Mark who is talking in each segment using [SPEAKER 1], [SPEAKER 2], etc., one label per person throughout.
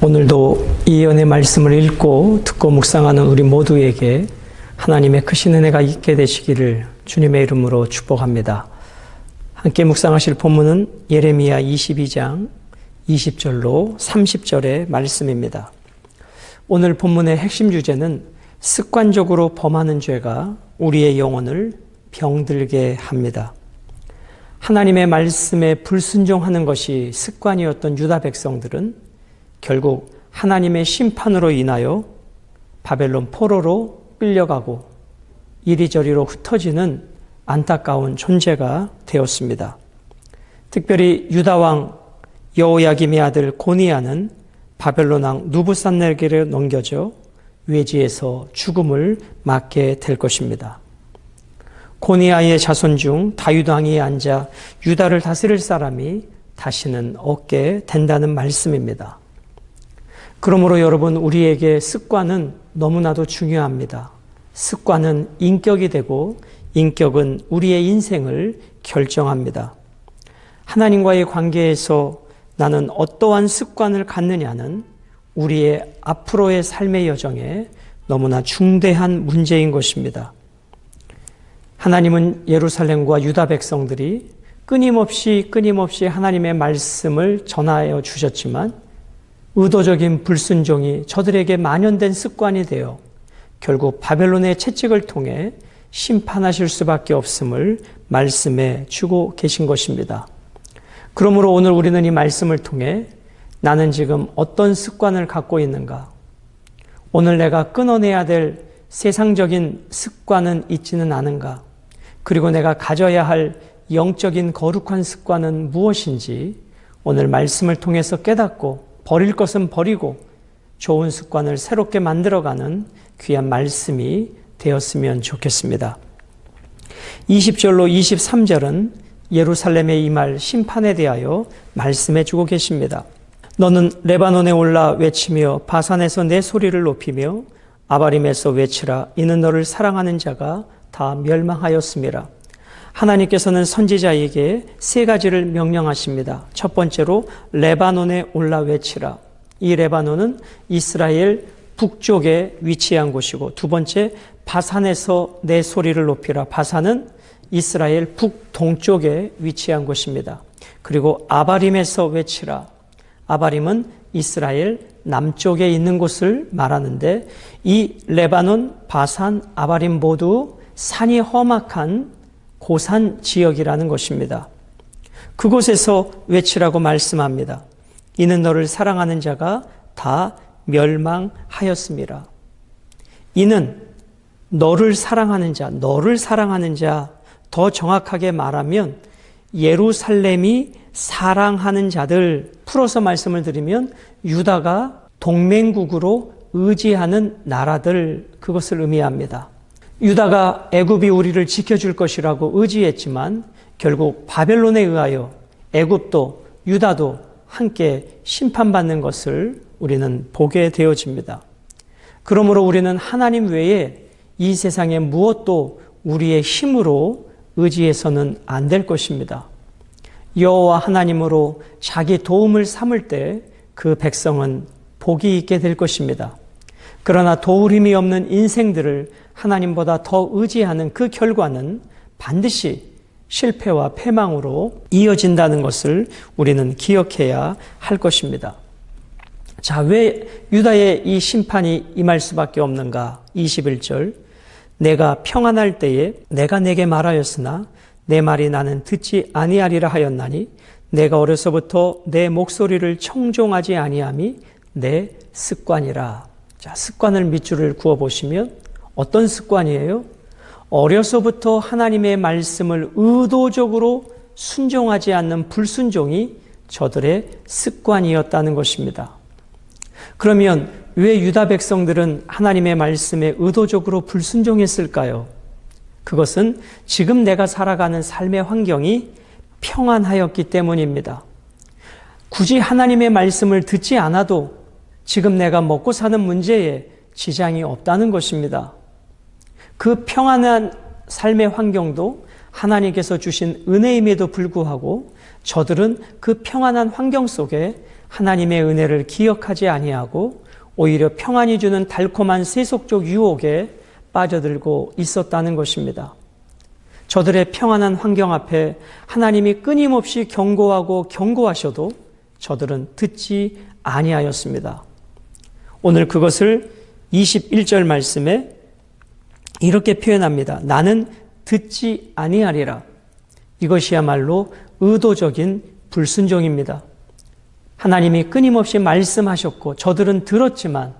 [SPEAKER 1] 오늘도 이 은혜 말씀을 읽고 듣고 묵상하는 우리 모두에게 하나님의 크신 은혜가 있게 되시기를 주님의 이름으로 축복합니다. 함께 묵상하실 본문은 예레미야 22장 20절로 30절의 말씀입니다. 오늘 본문의 핵심 주제는 습관적으로 범하는 죄가 우리의 영혼을 병들게 합니다. 하나님의 말씀에 불순종하는 것이 습관이었던 유다 백성들은 결국 하나님의 심판으로 인하여 바벨론 포로로 끌려가고 이리저리로 흩어지는 안타까운 존재가 되었습니다. 특별히 유다 왕 여호야김의 아들 고니야는 바벨론 왕 느부갓네살에게 넘겨져 외지에서 죽음을 맞게 될 것입니다. 고니야의 자손 중 다윗 왕위에 앉아 유다를 다스릴 사람이 다시는 없게 된다는 말씀입니다. 그러므로 여러분, 우리에게 습관은 너무나도 중요합니다. 습관은 인격이 되고 인격은 우리의 인생을 결정합니다. 하나님과의 관계에서 나는 어떠한 습관을 갖느냐는 우리의 앞으로의 삶의 여정에 너무나 중대한 문제인 것입니다. 하나님은 예루살렘과 유다 백성들이 끊임없이 하나님의 말씀을 전하여 주셨지만 의도적인 불순종이 저들에게 만연된 습관이 되어 결국 바벨론의 채찍을 통해 심판하실 수밖에 없음을 말씀해 주고 계신 것입니다. 그러므로 오늘 우리는 이 말씀을 통해 나는 지금 어떤 습관을 갖고 있는가? 오늘 내가 끊어내야 될 세상적인 습관은 있지는 않은가? 그리고 내가 가져야 할 영적인 거룩한 습관은 무엇인지 오늘 말씀을 통해서 깨닫고 버릴 것은 버리고 좋은 습관을 새롭게 만들어가는 귀한 말씀이 되었으면 좋겠습니다. 20절로 23절은 예루살렘에 임할 심판에 대하여 말씀해 주고 계십니다. 너는 레바논에 올라 외치며 바산에서 내 소리를 높이며 아바림에서 외치라. 이는 너를 사랑하는 자가 다 멸망하였음이라. 하나님께서는 선지자에게 세 가지를 명령하십니다. 첫 번째로 레바논에 올라 외치라. 이 레바논은 이스라엘 북쪽에 위치한 곳이고, 두 번째 바산에서 내 소리를 높이라. 바산은 이스라엘 북동쪽에 위치한 곳입니다. 그리고 아바림에서 외치라. 아바림은 이스라엘 남쪽에 있는 곳을 말하는데, 이 레바논, 바산, 아바림 모두 산이 험악한 고산 지역이라는 것입니다. 그곳에서 외치라고 말씀합니다. 이는 너를 사랑하는 자가 다 멸망하였음이라. 이는 너를 사랑하는 자, 더 정확하게 말하면 예루살렘이 사랑하는 자들, 풀어서 말씀을 드리면 유다가 동맹국으로 의지하는 나라들, 그것을 의미합니다. 유다가 애굽이 우리를 지켜줄 것이라고 의지했지만 결국 바벨론에 의하여 애굽도 유다도 함께 심판받는 것을 우리는 보게 되어집니다. 그러므로 우리는 하나님 외에 이 세상의 무엇도 우리의 힘으로 의지해서는 안 될 것입니다. 여호와 하나님으로 자기 도움을 삼을 때 그 백성은 복이 있게 될 것입니다. 그러나 도울 힘이 없는 인생들을 하나님보다 더 의지하는 그 결과는 반드시 실패와 패망으로 이어진다는 것을 우리는 기억해야 할 것입니다. 자, 왜 유다의 이 심판이 임할 수밖에 없는가? 21절, 내가 평안할 때에 내가 내게 말하였으나 내 말이 나는 듣지 아니하리라 하였나니 내가 어려서부터 내 목소리를 청종하지 아니함이 내 습관이라. 자, 습관을 밑줄을 그어보시면 어떤 습관이에요? 어려서부터 하나님의 말씀을 의도적으로 순종하지 않는 불순종이 저들의 습관이었다는 것입니다. 그러면 왜 유다 백성들은 하나님의 말씀에 의도적으로 불순종했을까요? 그것은 지금 내가 살아가는 삶의 환경이 평안하였기 때문입니다. 굳이 하나님의 말씀을 듣지 않아도 지금 내가 먹고 사는 문제에 지장이 없다는 것입니다. 그 평안한 삶의 환경도 하나님께서 주신 은혜임에도 불구하고 저들은 그 평안한 환경 속에 하나님의 은혜를 기억하지 아니하고 오히려 평안이 주는 달콤한 세속적 유혹에 빠져들고 있었다는 것입니다. 저들의 평안한 환경 앞에 하나님이 끊임없이 경고하고 경고하셔도 저들은 듣지 아니하였습니다. 오늘 그것을 21절 말씀에 이렇게 표현합니다. 나는 듣지 아니하리라. 이것이야말로 의도적인 불순종입니다. 하나님이 끊임없이 말씀하셨고 저들은 들었지만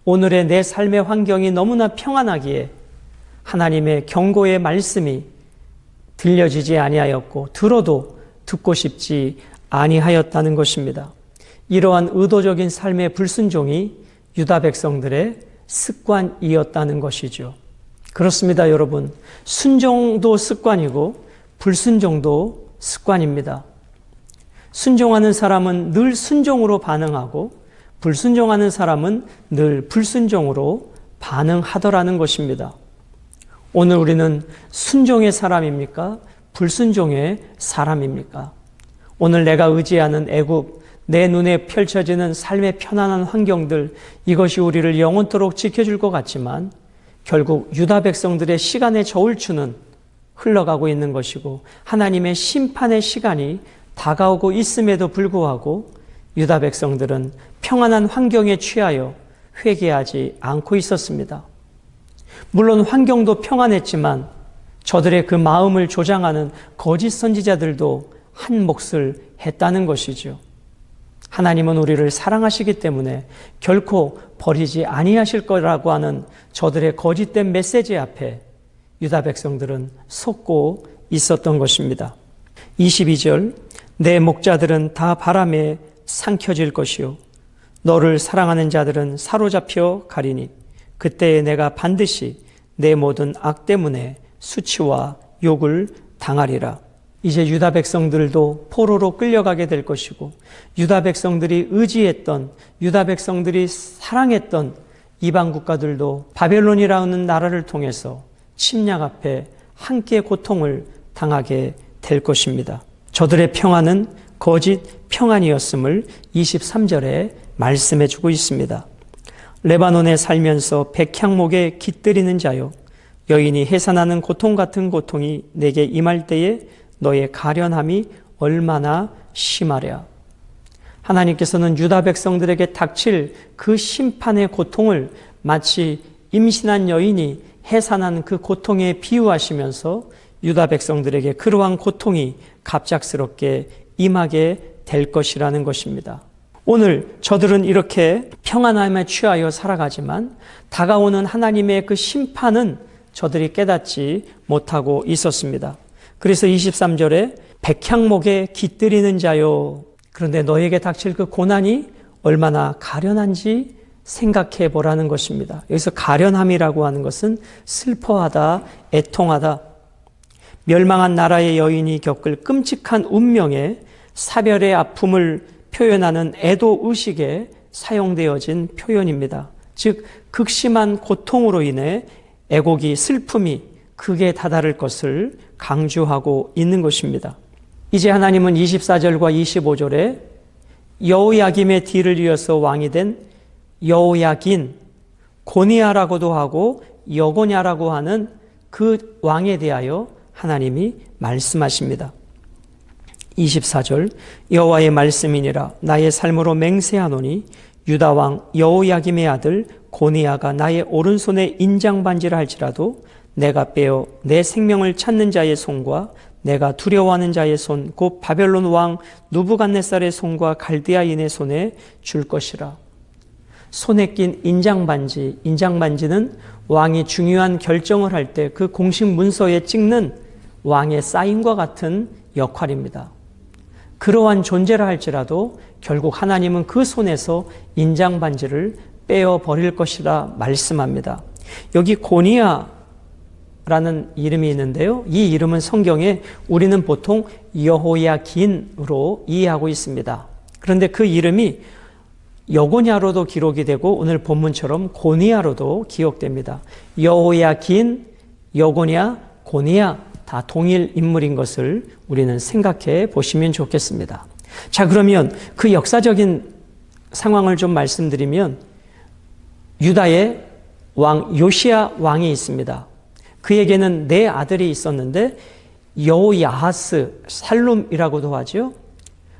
[SPEAKER 1] 오늘의 내 삶의 환경이 너무나 평안하기에 하나님의 경고의 말씀이 들려지지 아니하였고 들어도 듣고 싶지 아니하였다는 것입니다. 이러한 의도적인 삶의 불순종이 유다 백성들의 습관이었다는 것이죠. 그렇습니다, 여러분. 순종도 습관이고 불순종도 습관입니다. 순종하는 사람은 늘 순종으로 반응하고 불순종하는 사람은 늘 불순종으로 반응하더라는 것입니다. 오늘 우리는 순종의 사람입니까? 불순종의 사람입니까? 오늘 내가 의지하는 애굽, 내 눈에 펼쳐지는 삶의 편안한 환경들, 이것이 우리를 영원토록 지켜줄 것 같지만 결국 유다 백성들의 시간의 저울추는 흘러가고 있는 것이고 하나님의 심판의 시간이 다가오고 있음에도 불구하고 유다 백성들은 평안한 환경에 취하여 회개하지 않고 있었습니다. 물론 환경도 평안했지만 저들의 그 마음을 조장하는 거짓 선지자들도 한 몫을 했다는 것이죠. 하나님은 우리를 사랑하시기 때문에 결코 버리지 아니하실 거라고 하는 저들의 거짓된 메시지 앞에 유다 백성들은 속고 있었던 것입니다. 22절, 내 목자들은 다 바람에 삼켜질 것이요 너를 사랑하는 자들은 사로잡혀 가리니 그때에 내가 반드시 내 모든 악 때문에 수치와 욕을 당하리라. 이제 유다 백성들도 포로로 끌려가게 될 것이고 유다 백성들이 의지했던, 유다 백성들이 사랑했던 이방 국가들도 바벨론이라는 나라를 통해서 침략 앞에 함께 고통을 당하게 될 것입니다. 저들의 평안은 거짓 평안이었음을 23절에 말씀해 주고 있습니다. 레바논에 살면서 백향목에 깃들이는 자요 여인이 해산하는 고통 같은 고통이 내게 임할 때에 너의 가련함이 얼마나 심하랴. 하나님께서는 유다 백성들에게 닥칠 그 심판의 고통을 마치 임신한 여인이 해산한 그 고통에 비유하시면서 유다 백성들에게 그러한 고통이 갑작스럽게 임하게 될 것이라는 것입니다. 오늘 저들은 이렇게 평안함에 취하여 살아가지만 다가오는 하나님의 그 심판은 저들이 깨닫지 못하고 있었습니다. 그래서 23절에 백향목에 깃들이는 자요. 그런데 너에게 닥칠 그 고난이 얼마나 가련한지 생각해 보라는 것입니다. 여기서 가련함이라고 하는 것은 슬퍼하다, 애통하다. 멸망한 나라의 여인이 겪을 끔찍한 운명에 사별의 아픔을 표현하는 애도 의식에 사용되어진 표현입니다. 즉 극심한 고통으로 인해 애곡이 슬픔이 극에 다다를 것을 강조하고 있는 것입니다. 이제 하나님은 24절과 25절에 여호야김의 뒤를 이어서 왕이 된 여호야긴, 고니야라고도 하고 여고냐라고 하는 그 왕에 대하여 하나님이 말씀하십니다. 24절, 여호와의 말씀이니라 나의 삶으로 맹세하노니 유다 왕 여호야김의 아들 고니야가 나의 오른손에 인장반지를 할지라도 내가 빼어 내 생명을 찾는 자의 손과 내가 두려워하는 자의 손 곧 바벨론 왕 누부갓네살의 손과 갈대아인의 손에 줄 것이라. 손에 낀 인장반지, 인장반지는 왕이 중요한 결정을 할 때 그 공식 문서에 찍는 왕의 사인과 같은 역할입니다. 그러한 존재라 할지라도 결국 하나님은 그 손에서 인장반지를 빼어 버릴 것이라 말씀합니다. 여기 고니야라는 이름이 있는데요. 이 이름은 성경에 우리는 보통 여호야긴으로 이해하고 있습니다. 그런데 그 이름이 여고냐로도 기록이 되고 오늘 본문처럼 고니야로도 기억됩니다. 여호야긴, 여고냐, 고니야 다 동일 인물인 것을 우리는 생각해 보시면 좋겠습니다. 자, 그러면 그 역사적인 상황을 좀 말씀드리면 유다의 왕 요시야 왕이 있습니다. 그에게는 4아들이 있었는데 여호야하스, 살룸이라고도 하죠.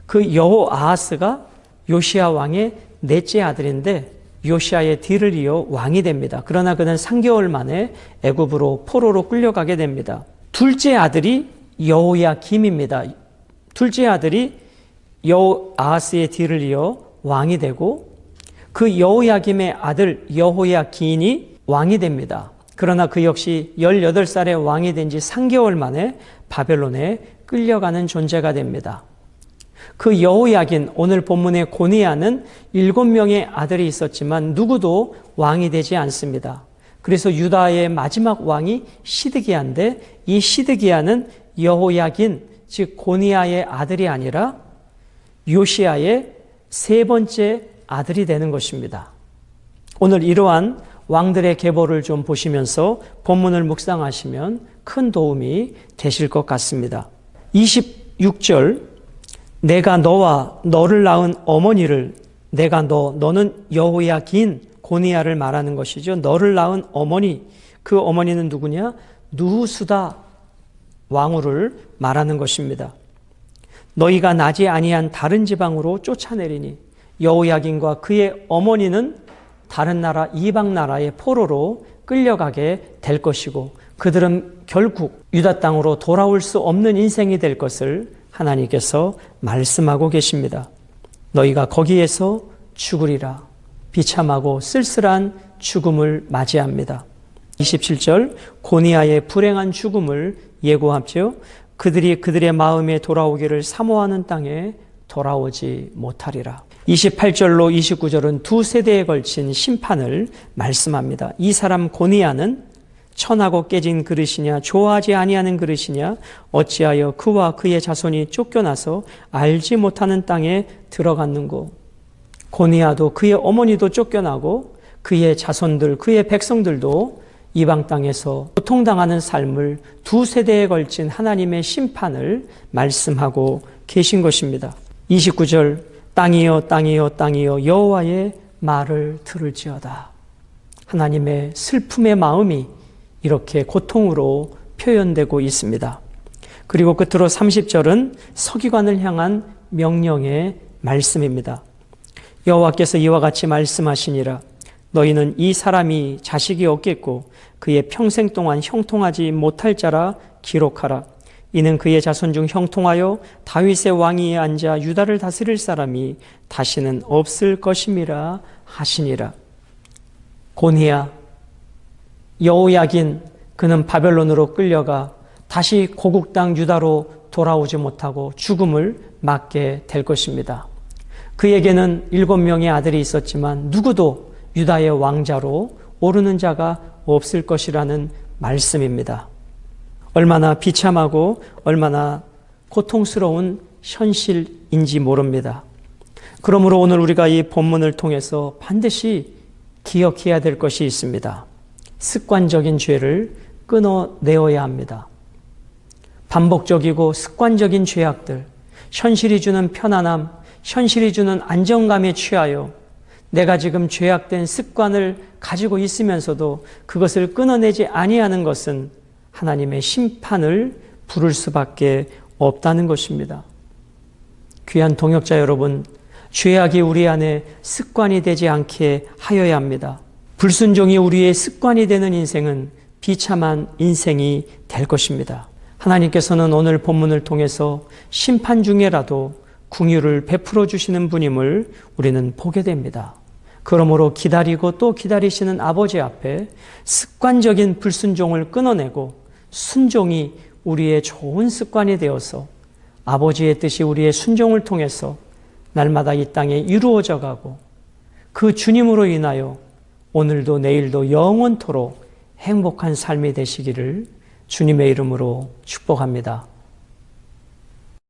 [SPEAKER 1] 그 여호아하스가 요시야 왕의 4째 아들인데 요시야의 뒤를 이어 왕이 됩니다. 그러나 그는 3개월 만에 애굽으로 포로로 끌려가게 됩니다. 둘째 아들이 여호야김입니다. 둘째 아들이 여호아하스의 뒤를 이어 왕이 되고 그 여호야김의 아들 여호야긴이 왕이 됩니다. 그러나 그 역시 18살에 왕이 된 지 3개월 만에 바벨론에 끌려가는 존재가 됩니다. 그 여호야긴, 오늘 본문의 고니야는 7명의 아들이 있었지만 누구도 왕이 되지 않습니다. 그래서 유다의 마지막 왕이 시드기야인데 이 시드기야는 여호야긴, 즉 고니야의 아들이 아니라 요시야의 3번째 아들이 되는 것입니다. 오늘 이러한 왕들의 계보를 좀 보시면서 본문을 묵상하시면 큰 도움이 되실 것 같습니다. 26절, 내가 너와 너를 낳은 어머니를, 내가 너는 여호야긴, 고니야를 말하는 것이죠. 너를 낳은 어머니, 그 어머니는 누구냐? 누후수다 왕후를 말하는 것입니다. 너희가 나지 아니한 다른 지방으로 쫓아내리니, 여호야긴과 그의 어머니는 다른 나라, 이방 나라의 포로로 끌려가게 될 것이고 그들은 결국 유다 땅으로 돌아올 수 없는 인생이 될 것을 하나님께서 말씀하고 계십니다. 너희가 거기에서 죽으리라. 비참하고 쓸쓸한 죽음을 맞이합니다. 27절, 고니야의 불행한 죽음을 예고하죠. 그들이 그들의 마음에 돌아오기를 사모하는 땅에 돌아오지 못하리라. 28절로 29절은 2세대에 걸친 심판을 말씀합니다. 이 사람 고니야는 천하고 깨진 그릇이냐, 좋아하지 아니하는 그릇이냐, 어찌하여 그와 그의 자손이 쫓겨나서 알지 못하는 땅에 들어갔는고. 고니야도 그의 어머니도 쫓겨나고 그의 자손들, 그의 백성들도 이방 땅에서 고통당하는 삶을 2세대에 걸친 하나님의 심판을 말씀하고 계신 것입니다. 29절, 땅이여 땅이여 땅이여 여호와의 말을 들을지어다. 하나님의 슬픔의 마음이 이렇게 고통으로 표현되고 있습니다. 그리고 끝으로 30절은 서기관을 향한 명령의 말씀입니다. 여호와께서 이와 같이 말씀하시니라. 너희는 이 사람이 자식이 없겠고 그의 평생 동안 형통하지 못할 자라 기록하라. 이는 그의 자손 중 형통하여 다윗의 왕위에 앉아 유다를 다스릴 사람이 다시는 없을 것임이라 하시니라. 고니야, 여호야긴, 그는 바벨론으로 끌려가 다시 고국 땅 유다로 돌아오지 못하고 죽음을 맞게 될 것입니다. 그에게는 7명의 아들이 있었지만 누구도 유다의 왕자로 오르는 자가 없을 것이라는 말씀입니다. 얼마나 비참하고 얼마나 고통스러운 현실인지 모릅니다. 그러므로 오늘 우리가 이 본문을 통해서 반드시 기억해야 될 것이 있습니다. 습관적인 죄를 끊어내어야 합니다. 반복적이고 습관적인 죄악들, 현실이 주는 편안함, 현실이 주는 안정감에 취하여 내가 지금 죄악된 습관을 가지고 있으면서도 그것을 끊어내지 아니하는 것은 하나님의 심판을 부를 수밖에 없다는 것입니다. 귀한 동역자 여러분, 죄악이 우리 안에 습관이 되지 않게 하여야 합니다. 불순종이 우리의 습관이 되는 인생은 비참한 인생이 될 것입니다. 하나님께서는 오늘 본문을 통해서 심판 중에라도 긍휼을 베풀어 주시는 분임을 우리는 보게 됩니다. 그러므로 기다리고 또 기다리시는 아버지 앞에 습관적인 불순종을 끊어내고 순종이 우리의 좋은 습관이 되어서 아버지의 뜻이 우리의 순종을 통해서 날마다 이 땅에 이루어져 가고 그 주님으로 인하여 오늘도 내일도 영원토록 행복한 삶이 되시기를 주님의 이름으로 축복합니다.